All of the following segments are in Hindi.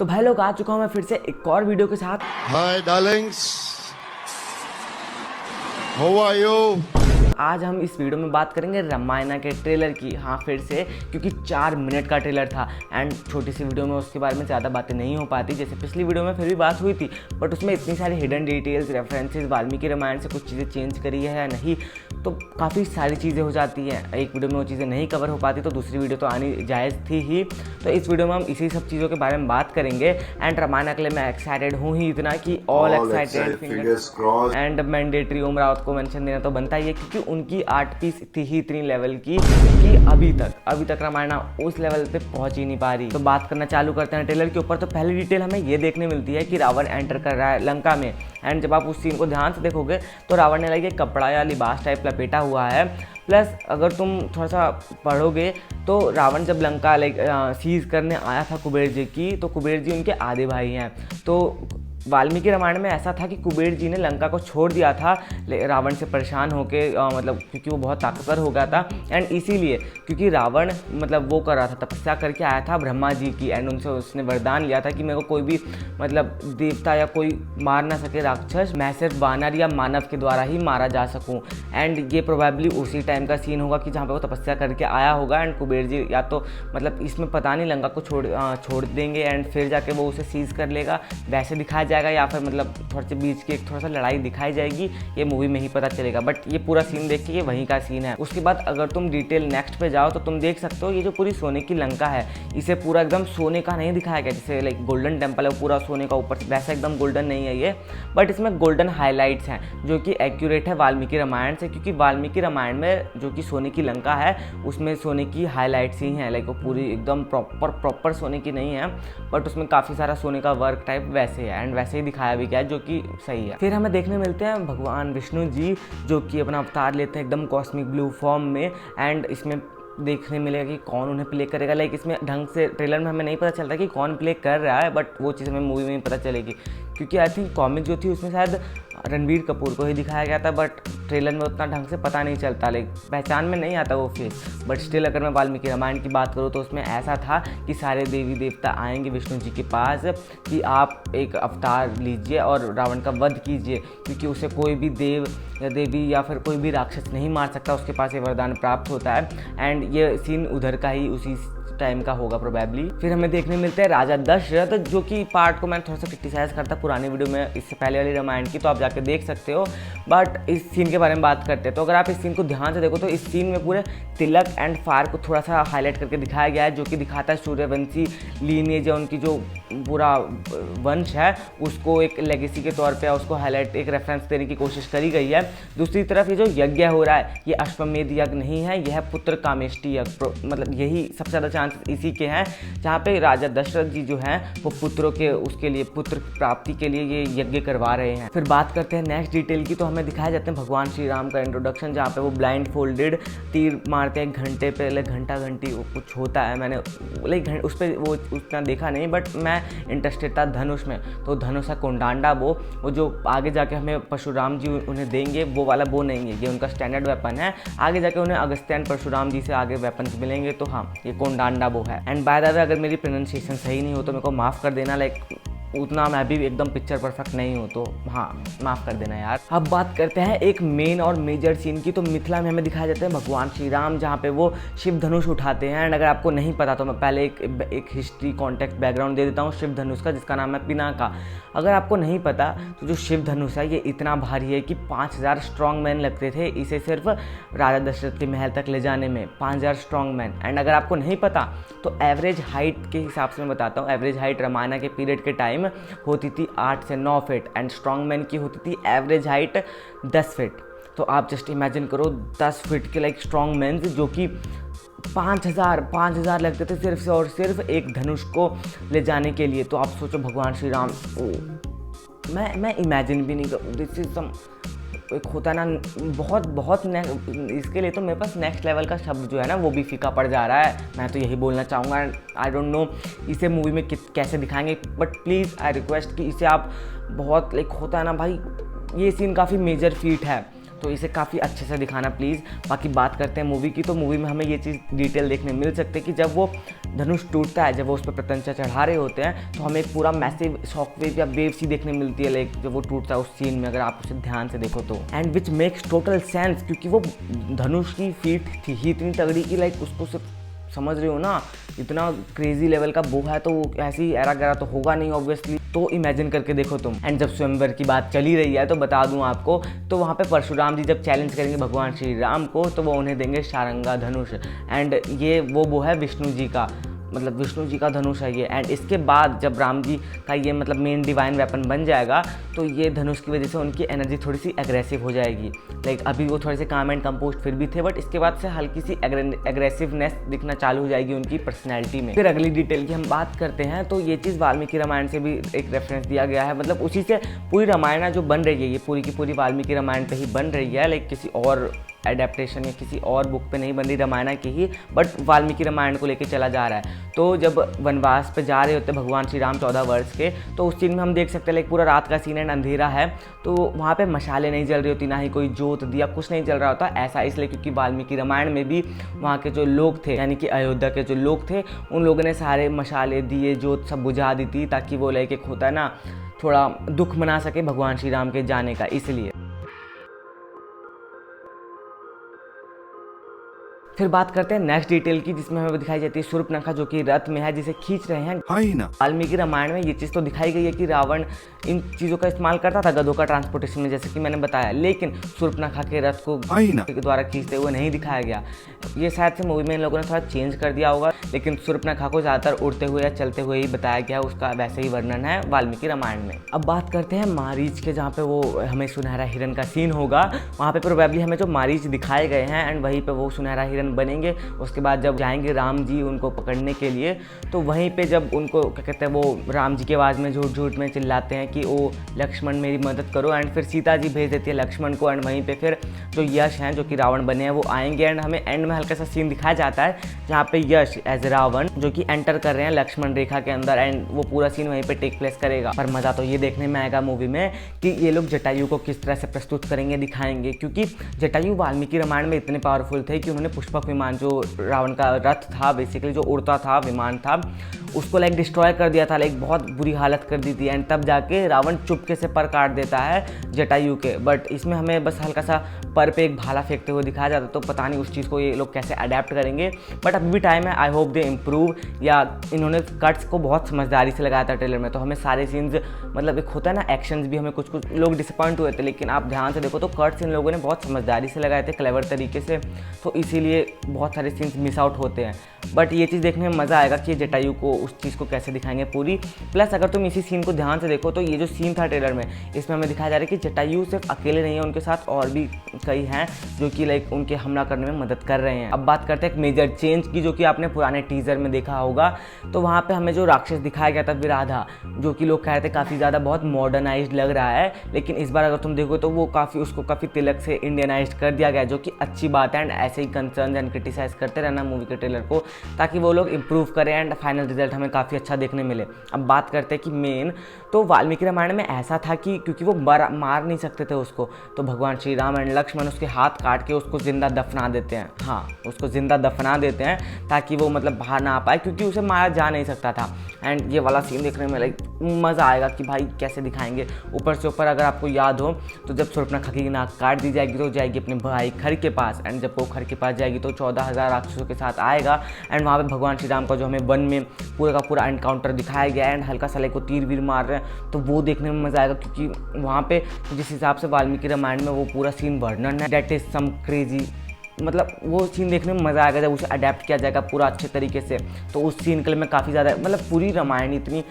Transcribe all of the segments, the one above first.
तो भाई लोग, आ चुका हूँ मैं फिर से एक और वीडियो के साथ। हाय डार्लिंग्स, हाउ आर यू? आज हम इस वीडियो में बात करेंगे रामायण के ट्रेलर की। हाँ, फिर से, क्योंकि 4 मिनट का ट्रेलर था एंड छोटी सी वीडियो में उसके बारे में ज़्यादा बातें नहीं हो पाती। जैसे पिछली वीडियो में फिर भी बात हुई थी, बट उसमें इतनी सारी hidden details, references, Valmiki Ramayana से कुछ चीज़ें चेंज करी है या नहीं, तो काफ़ी सारी चीज़ें हो जाती हैं। एक वीडियो में वो चीज़ें नहीं कवर हो पाती तो दूसरी वीडियो तो आनी जायज़ थी ही। तो इस वीडियो में हम इसी सब चीज़ों के बारे में बात करेंगे एंड रामायण के लिए मैं एक्साइटेड हूँ ही इतना कि all excited, fingers crossed. And mandatory Om Rawat को मेंशन देना तो बनता ही है, क्योंकि उनकी आर्ट पीस थी ही इतनी लेवल की कि अभी तक रामायण उस लेवल पे पहुंच ही नहीं पा रही। तो बात करना चालू करते हैं ट्रेलर के ऊपर। तो पहली डिटेल हमें ये देखने मिलती है कि रावण एंटर कर रहा है लंका में एंड जब आप उस सीन को ध्यान से देखोगे तो रावण ने लाइक एक कपड़ा या लिबास टाइप लपेटा हुआ है। प्लस अगर तुम थोड़ा सा पढ़ोगे तो रावण जब लंका लाइक सीज करने आया था कुबेर जी की, तो कुबेर जी उनके आधे भाई हैं। तो वाल्मीकि रामायण में ऐसा था कि कुबेर जी ने लंका को छोड़ दिया था रावण से परेशान होके, मतलब क्योंकि वो बहुत ताकतवर हो गया था एंड इसीलिए क्योंकि रावण मतलब वो कर रहा था, तपस्या करके आया था ब्रह्मा जी की एंड उनसे उसने वरदान लिया था कि मेरे को कोई भी मतलब देवता या कोई मार ना सके राक्षस, मैं सिर्फ वानर या मानव के द्वारा ही मारा जा सकूं। एंड ये प्रोबेबली उसी टाइम का सीन होगा कि जहाँ पे वो तपस्या करके आया होगा एंड कुबेर जी या तो मतलब इसमें पता नहीं लंका को छोड़ देंगे एंड फिर जाके वो उसे सीज कर लेगा, वैसे दिखाया जाएगा, या फिर मतलब थोड़े से बीच की एक थोड़ा सा लड़ाई दिखाई जाएगी, ये मूवी में ही पता चलेगा। बट ये पूरा सीन देख के ये वहीं का सीन है। उसके बाद अगर तुम डिटेल नेक्स्ट पे जाओ तो तुम देख सकते हो ये जो पूरी सोने की लंका है, इसे पूरा एकदम सोने का नहीं दिखाया गया, जैसे लाइक गोल्डन टेम्पल है वो पूरा सोने का ऊपर से, वैसा एकदम गोल्डन नहीं है ये, बट इसमें गोल्डन हाईलाइट्स हैं जो कि एक्यूरेट है वाल्मीकि रामायण से, क्योंकि वाल्मीकि रामायण में जो कि सोने की लंका है उसमें सोने की हाईलाइट्स ही हैं, लाइक वो पूरी एकदम प्रॉपर सोने की नहीं है, बट उसमें काफ़ी सारा सोने का वर्क टाइप वैसे है एंड वैसे ही दिखाया भी गया है, जो कि सही है। फिर हमें देखने मिलते हैं भगवान विष्णु जी जो कि अपना अवतार लेते हैं एकदम कॉस्मिक ब्लू फॉर्म में एंड इसमें देखने मिलेगा कि कौन उन्हें प्ले करेगा। लाइक इसमें ढंग से ट्रेलर में हमें नहीं पता चलता कि कौन प्ले कर रहा है, बट वो चीज़ हमें मूवी में ही पता चलेगी, क्योंकि आई थिंक कॉमिक जो थी उसमें शायद रणबीर कपूर को ही दिखाया गया था, बट ट्रेलर में उतना ढंग से पता नहीं चलता, लाइक पहचान में नहीं आता वो फेस। बट स्टिल अगर मैं वाल्मीकि रामायण की बात करूँ तो उसमें ऐसा था कि सारे देवी देवता आएंगे विष्णु जी के पास कि आप एक अवतार लीजिए और रावण का वध कीजिए, क्योंकि उसे कोई भी देव या देवी या फिर कोई भी राक्षस नहीं मार सकता, उसके पास ये वरदान प्राप्त होता है एंड ये सीन उधर का ही उसी टाइम का होगा प्रोबेबली। फिर हमें देखने मिलते हैं राजा दशरथ, जो कि पार्ट को मैंने थोड़ा सा क्रिटिसाइज करता पुरानी वीडियो में इससे पहले वाली रामायण की, तो आप जाके देख सकते हो। बट इस सीन के बारे में बात करते हैं तो अगर आप इस सीन को ध्यान से देखो तो इस सीन में पूरे तिलक एंड फायर को थोड़ा सा हाईलाइट करके दिखाया गया है, जो कि दिखाता है सूर्यवंशी लीनिएज या उनकी जो पूरा वंश है उसको एक लेगेसी के तौर पे उसको हाईलाइट, एक रेफरेंस देने की कोशिश करी गई है। दूसरी तरफ ये जो यज्ञ हो रहा है ये अश्वमेध यज्ञ नहीं है, यह पुत्र कामेष्टि यज्ञ, मतलब यही सबसे ज़्यादा चांसेस इसी के हैं, जहाँ पे राजा दशरथ जी जो हैं वो पुत्रों के उसके लिए पुत्र प्राप्ति के लिए ये यज्ञ करवा रहे हैं। फिर बात करते हैं नेक्स्ट डिटेल की, तो हमें दिखाया जाते हैं भगवान श्री राम का इंट्रोडक्शन, जहाँ पे वो ब्लाइंड फोल्डेड तीर मारते हैं, घंटे पे घंटा घंटी कुछ होता है, मैंने लाइक उस पर वो उतना देखा नहीं, बट मैं इंटरेस्टेड था धनुष में। तो धनुष है कोंडांडा वो जो आगे जाके हमें परशुराम जी उन्हें देंगे, वो वाला वो नहीं है, ये उनका स्टैंडर्ड वेपन है, आगे जाके उन्हें अगस्त्य परशुराम जी से आगे वेपन्स मिलेंगे, तो हाँ ये कोंडांडा वो है। एंड बाय द वे अगर मेरी प्रोनाउंसिएशन सही नहीं हो तो मेरे को माफ़ कर देना, लाइक उतना मैं भी एकदम पिक्चर परफेक्ट नहीं हूँ, तो हाँ माफ़ कर देना यार। अब बात करते हैं एक मेन और मेजर सीन की, तो मिथिला में हमें दिखाया जाता है भगवान श्री राम जहाँ पे वो शिव धनुष उठाते हैं एंड अगर आपको नहीं पता तो मैं पहले एक हिस्ट्री कॉन्टेक्स्ट बैकग्राउंड दे देता हूँ शिव धनुष का, जिसका नाम है पिनाका। अगर आपको नहीं पता तो जो शिव धनुष है ये इतना भारी है कि 5000 स्ट्रॉन्ग मैन लगते थे इसे सिर्फ राजा दशरथ के महल तक ले जाने में, 5000 स्ट्रॉन्ग मैन। एंड अगर आपको नहीं पता तो एवरेज हाइट के हिसाब से मैं बताता हूँ, एवरेज हाइट रामायण के पीरियड के टाइम होती थी 8 से 9 फीट एंड स्ट्रॉन्ग मैन की होती थी एवरेज हाइट 10 फीट। तो आप जस्ट इमेजिन करो 10 फीट के लाइक स्ट्रॉन्ग मैन जो कि 5000 लगते थे सिर्फ से और सिर्फ एक धनुष को ले जाने के लिए। तो आप सोचो भगवान श्री राम, मैं इमेजिन भी नहीं करूँ, दिस इज सम एक होता ना बहुत इसके लिए तो मेरे पास नेक्स्ट लेवल का शब्द जो है ना वो भी फीका पड़ जा रहा है। मैं तो यही बोलना चाहूँगा, आई डोंट नो इसे मूवी में कैसे दिखाएंगे, बट प्लीज़ आई रिक्वेस्ट कि इसे आप बहुत लाइक होता है ना भाई, ये सीन काफ़ी मेजर फीट है। तो इसे काफ़ी अच्छे से दिखाना प्लीज़। बाकी बात करते हैं मूवी की, तो मूवी में हमें ये चीज़ डिटेल देखने मिल सकती है कि जब वो धनुष टूटता है, जब वो उस पर प्रत्यंचा चढ़ा रहे होते हैं, तो हमें एक पूरा मैसिव शॉकवेव या वेव सी देखने मिलती है लाइक जब वो टूटता है उस सीन में, अगर आप उसे ध्यान से देखो तो। And which makes total sense, क्योंकि वो धनुष की फीट थी ही इतनी तगड़ी कि लाइक उसको सिर्फ समझ रहे हो ना, इतना क्रेजी लेवल का वो है, तो वो ऐसी एरा गैरा तो होगा नहीं ऑब्वियसली, तो इमेजिन करके देखो तुम। एंड जब स्वयंवर की बात चली रही है तो बता दूं आपको, तो वहाँ पे परशुराम जी जब चैलेंज करेंगे भगवान श्री राम को, तो वो उन्हें देंगे शारंगा धनुष। एंड ये वो है विष्णु जी का, मतलब विष्णु जी का धनुष है ये। एंड इसके बाद जब राम जी का ये मतलब मेन डिवाइन वेपन बन जाएगा, तो ये धनुष की वजह से उनकी एनर्जी थोड़ी सी एग्रेसिव हो जाएगी। लाइक अभी वो थोड़े से काम एंड कंपोस्ट फिर भी थे, बट इसके बाद से हल्की सी एग्रेसिवनेस दिखना चालू हो जाएगी उनकी पर्सनैलिटी में। फिर अगली डिटेल की हम बात करते हैं, तो ये चीज़ वाल्मीकि रामायण से भी एक रेफरेंस दिया गया है, मतलब उसी से पूरी रामायण जो बन रही है, ये पूरी की पूरी वाल्मीकि रामायण पे ही बन रही है, लाइक किसी और एडेप्टेशन या किसी और बुक पे नहीं बन रही, रामायण की ही, बट वाल्मीकि रामायण को लेके चला जा रहा है। तो जब वनवास पे जा रहे होते भगवान श्री राम 14 वर्ष के, तो उस सीन में हम देख सकते हैं लाइक पूरा रात का सीन एंड अंधेरा है, तो वहाँ पे मशालें नहीं जल रही होती, ना ही कोई जोत दिया, कुछ नहीं जल रहा होता। ऐसा इसलिए क्योंकि वाल्मीकि रामायण में भी वहाँ के जो लोग थे, यानी कि अयोध्या के जो लोग थे, उन लोगों ने सारे मशाले दिए जोत सब बुझा दी थी, ताकि वो लाइक एक होता है ना, थोड़ा दुख मना सके भगवान श्री राम के जाने का, इसलिए। फिर बात करते हैं नेक्स्ट डिटेल की, जिसमें हमें दिखाई जाती है शूर्पणखा जो कि रथ में है, जिसे खींच रहे हैं। वाल्मीकि रामायण में ये चीज़ तो दिखाई गई है कि रावण इन चीज़ों का इस्तेमाल करता था गधों का ट्रांसपोर्टेशन में, जैसे कि मैंने बताया, लेकिन शूर्पणखा के रथ को के द्वारा खींचते हुए नहीं दिखाया गया। ये शायद से मूवी में इन लोगों ने थोड़ा चेंज कर दिया होगा, लेकिन शूर्पणखा को ज़्यादातर उड़ते हुए या चलते हुए ही बताया गया, उसका वैसे ही वर्णन है वाल्मीकि रामायण में। अब बात करते हैं मारीच के, जहाँ पे वो हमें सुनहरा हिरन का सीन होगा। वहाँ पे प्रोबेबली हमें जो मारीच दिखाए गए हैं एंड वहीं पे वो सुनहरा हिरन बनेंगे। उसके बाद जब जाएंगे राम जी उनको पकड़ने के लिए, तो वहीं पे जब उनको क्या कहते हैं, वो राम जी के आवाज़ में झूठ झूठ में चिल्लाते हैं कि ओ लक्ष्मण मेरी मदद करो, एंड फिर सीता जी भेज देती है लक्ष्मण को, एंड वहीं पे फिर जो यश हैं जो कि रावण बने हैं वो आएंगे, एंड हमें एंड में हल्का सा सीन दिखाया जाता है जहाँ पे यश एज रावण जो कि एंटर कर रहे हैं लक्ष्मण रेखा के अंदर, एंड वो पूरा सीन वहीं पे टेक प्लेस करेगा। पर मज़ा तो ये देखने में आएगा मूवी में कि ये लोग जटायु को किस तरह से प्रस्तुत करेंगे, दिखाएंगे, क्योंकि जटायु वाल्मीकि रामायण में इतने पावरफुल थे कि उन्होंने पुष्पक विमान जो रावण का रथ था, बेसिकली जो उड़ता था विमान था, उसको लाइक डिस्ट्रॉय कर दिया था, लाइक बहुत बुरी हालत कर दी थी, एंड तब जाके रावण चुपके से पर काट देता है जटायु के। बट इसमें हमें बस हल्का सा पर पे एक भाला फेंकते हुए दिखाया जाता है, तो पता नहीं उस चीज़ को ये लोग कैसे अडेप्ट करेंगे, बट अभी भी टाइम है। आई होप दे इम्प्रूव, या इन्होंने कट्स को बहुत समझदारी से लगाया था ट्रेलर में, तो हमें सारे सीन्स, मतलब एक होता है ना एक्शंस भी, हमें कुछ कुछ लोग डिसअपॉइंट हुए थे, लेकिन आप ध्यान से देखो तो कट्स इन लोगों ने बहुत समझदारी से लगाए थे, क्लेवर तरीके से, तो इसीलिए बहुत सारे सीन्स मिस आउट होते हैं। बट ये चीज़ देखने में मज़ा आएगा कि जटायु को उस चीज़ को कैसे दिखाएंगे पूरी। प्लस अगर तुम इसी सीन को ध्यान से देखो तो ये जो सीन था ट्रेलर में, इसमें हमें दिखाया जा रहा है कि जटायु सिर्फ अकेले नहीं है, उनके साथ और भी कई हैं जो कि लाइक उनके हमला करने में मदद कर रहे हैं। अब बात करते हैं एक मेजर चेंज की, जो कि आपने पुराने टीजर में देखा होगा। तो वहाँ पे हमें जो राक्षस दिखाया गया था विराधा, जो कि लोग कह रहे थे काफ़ी ज़्यादा बहुत मॉडर्नाइज्ड लग रहा है, लेकिन इस बार अगर तुम देखो तो वो उसको काफ़ी तिलक से इंडियनाइज्ड कर दिया गया, जो कि अच्छी बात है। एंड ऐसे ही कंसर्न एंड क्रिटिसाइज करते रहना मूवी के ट्रेलर को, ताकि वो लोग इंप्रूव करें एंड फाइनल रिजल्ट हमें काफ़ी अच्छा देखने मिले। अब बात करते हैं कि मेन तो वाल्मीकि रामायण में ऐसा था कि क्योंकि वो मार नहीं सकते थे उसको, तो भगवान श्री राम एंड लक्ष्मण उसके हाथ काट के उसको जिंदा दफना देते हैं। हाँ, उसको जिंदा दफना देते हैं ताकि वो मतलब बाहर ना आ पाए, क्योंकि उसे मारा जा नहीं सकता था। एंड ये वाला सीन देखने में लाइक मज़ा आएगा कि भाई कैसे दिखाएंगे। ऊपर से ऊपर अगर आपको याद हो तो जब शूर्पणखा की नाक काट दी जाएगी तो जाएगी अपने भाई खर के पास, एंड जब वो खर के पास जाएगी तो 14,000 राक्षसों के साथ आएगा, एंड वहाँ पे भगवान श्री राम का जो हमें वन में पूरा का पूरा एनकाउंटर दिखाया गया है, एंड हल्का सा लाइक वो तीर वीर मार रहे हैं, तो वो देखने में मज़ा आएगा। क्योंकि वहाँ पे जिस हिसाब से वाल्मीकि रामायण में वो पूरा सीन वर्णन है, डेट इज सम क्रेजी, मतलब वो सीन देखने में मज़ा आएगा जब उसे अडेप्ट किया जाएगा पूरा अच्छे तरीके से। तो उस सीन के लिए मैं काफ़ी ज़्यादा, मतलब पूरी रामायण इतनी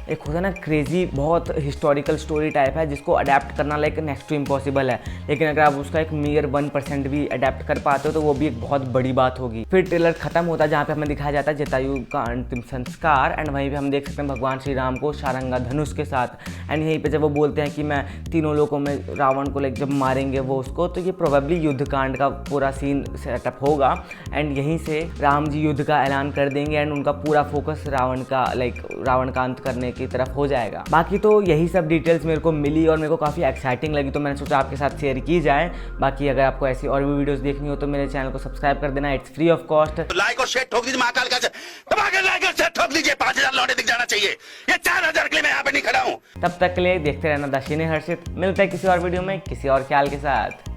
एक होता है ना क्रेजी, बहुत हिस्टोरिकल स्टोरी टाइप है, जिसको अडेप्ट करना लाइक नेक्स्ट टू इम्पॉसिबल है, लेकिन अगर आप उसका एक मेयर 1% भी अडेप्ट कर पाते हो तो वो भी एक बहुत बड़ी बात होगी। फिर ट्रेलर खत्म होता है जहाँ पे हमें दिखाया जाता है जटायु का अंतिम संस्कार, एंड वहीं पे हम देख सकते हैं भगवान श्री राम को शारंगा धनुष के साथ, एंड यहीं पे जब वो बोलते हैं कि मैं तीनों लोगों में रावण को लाइक जब मारेंगे वो उसको, तो ये प्रोबेबली युद्धकांड का पूरा सीन सेटअप होगा, एंड यहीं से राम जी युद्ध का ऐलान कर देंगे, एंड उनका पूरा फोकस रावण का लाइक रावण का अंत करने की तरफ हो जाएगा। बाकी तो यही सब डिटेल्स मेरे को मिली और मेरे को काफ़ी एक्साइटिंग लगी, तो मैंने सोचा आपके साथ शेयर की जाए। बाकी अगर आपको ऐसी और भी वीडियोस देखनी हो तो मेरे चैनल को सब्सक्राइब कर देना, it's free of cost. Like और शेयर ठोक दीजिए, महाकाल का लाइक और शेयर ठोक दीजिए, 5000 लौटे दिख जाना चाहिए। ये 4000 के लिए मैं यहाँ पे नहीं खड़ा हूँ। तब तक के लिए देखते रहना द सिने हर्षित। मिलते हैं किसी और वीडियो में किसी और ख्याल के साथ।